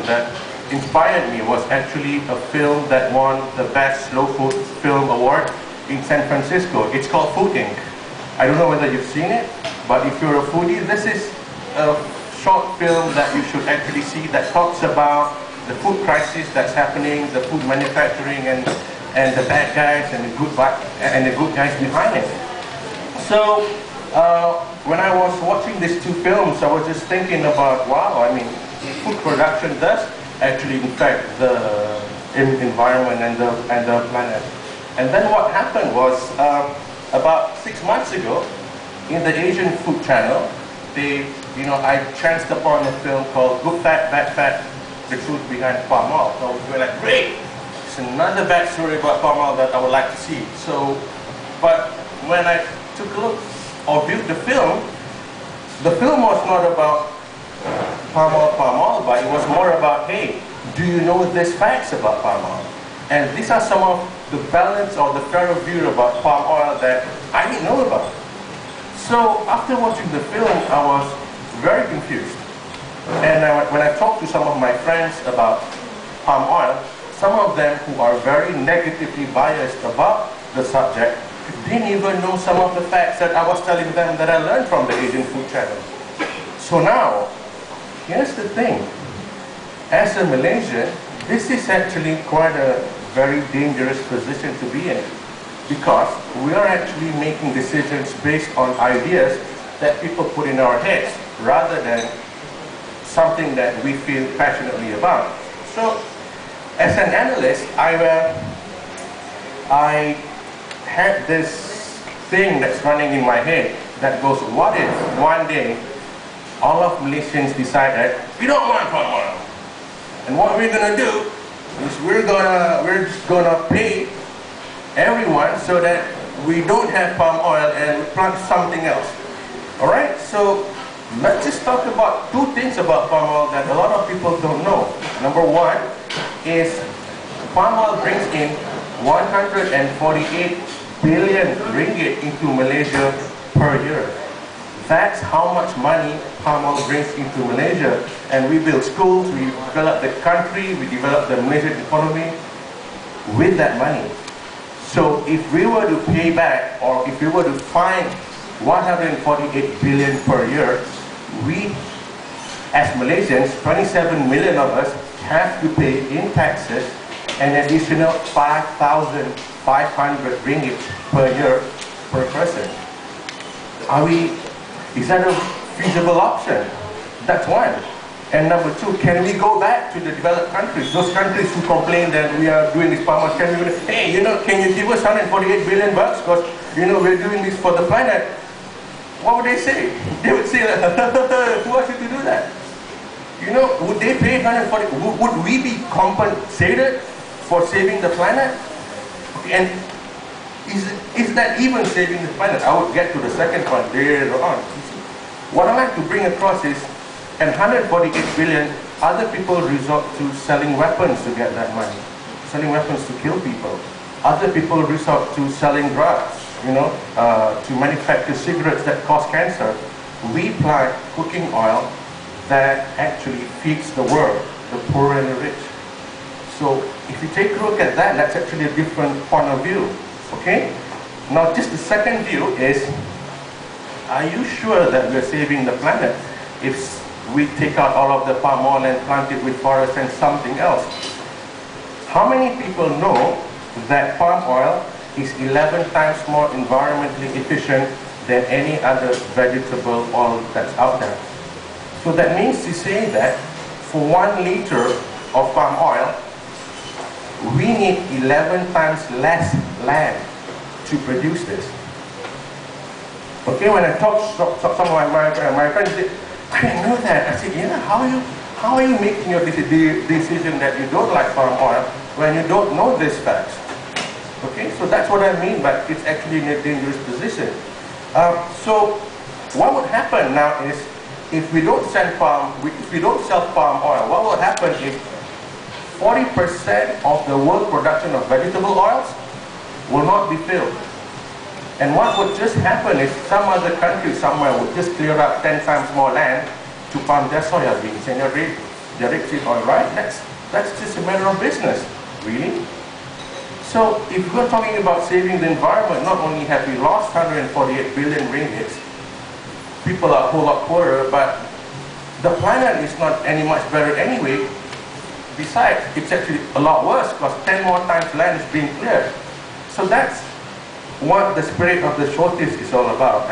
that inspired me was actually a film that won the Best Slow Food Film Award in San Francisco. It's called Food Inc. I don't know whether you've seen it, but if you're a foodie, this is a short film that you should actually see that talks about the food crisis that's happening, the food manufacturing, and the bad guys and the good guys behind it. So when I was watching these two films, I was just thinking about, wow, I mean, food production does actually affect the environment and the planet. And then what happened was, about 6 months ago, in the Asian Food Channel, I chanced upon a film called Good Fat, Bad Fat, The Truth Behind Palm Oil. So we were like, great! It's another bad story about palm oil that I would like to see. So, but when I took a look or viewed the film was not about palm oil, but it was more about, hey, do you know these facts about palm oil? And these are some of the balance or the fair view about palm oil that I didn't know about. So after watching the film, I was very confused. And when I talked to some of my friends about palm oil, some of them who are very negatively biased about the subject didn't even know some of the facts that I was telling them that I learned from the Asian Food Channel. So now, here's the thing. As a Malaysian, this is actually quite a very dangerous position to be in, because we are actually making decisions based on ideas that people put in our heads rather than something that we feel passionately about. So as an analyst, I had this thing that's running in my head that goes, what if one day all of Malaysians decided we don't want palm oil, and what we're gonna do is we're just gonna pay everyone so that we don't have palm oil and plant something else. Alright, so let's just talk about two things about palm oil that a lot of people don't know. Number one is palm oil brings in 148 billion ringgit into Malaysia per year. That's how much money palm oil brings into Malaysia. And we build schools, we develop the country, we develop the Malaysian economy with that money. So if we were to pay back, or if we were to find 148 billion per year, we as Malaysians, 27 million of us, have to pay in taxes an additional 5,500 ringgit per year per person. Is that a feasible option? That's one. And number two, can we go back to the developed countries, those countries who complain that we are doing this palm oil? Can we, hey, can you give us 148 billion bucks because, we're doing this for the planet? What would they say? They would say, who asked you to do that? Would they pay 140? Would we be compensated for saving the planet? And is that even saving the planet? I would get to the second point later on. What I'd like to bring across is, and 148 billion, other people resort to selling weapons to get that money, selling weapons to kill people. Other people resort to selling drugs, to manufacture cigarettes that cause cancer. We plant cooking oil that actually feeds the world, the poor and the rich. So if you take a look at that, that's actually a different point of view, okay? Now just the second view is, are you sure that we're saving the planet if we take out all of the palm oil and plant it with forest and something else? How many people know that palm oil is 11 times more environmentally efficient than any other vegetable oil that's out there? So that means to say that for 1 liter of palm oil, we need 11 times less land to produce this. Okay, when I talked to some of my friends, they said, I didn't know that. I said, how are you making your decision that you don't like palm oil when you don't know these facts? Okay, so that's what I mean, but it's actually in a dangerous position. So what would happen now is, if we don't sell palm oil, what will happen if 40% of the world production of vegetable oils will not be filled? And what would just happen is some other country somewhere would just clear up 10 times more land to farm their soya beans, and you're ready. the rapeseed oil, right? That's just a matter of business, really. So if we're talking about saving the environment, not only have we lost 148 billion ringgits, people are a whole lot poorer, but the planet is not any much better anyway. Besides, it's actually a lot worse because 10 more times land is being cleared. So that's what the spirit of the showcase is all about.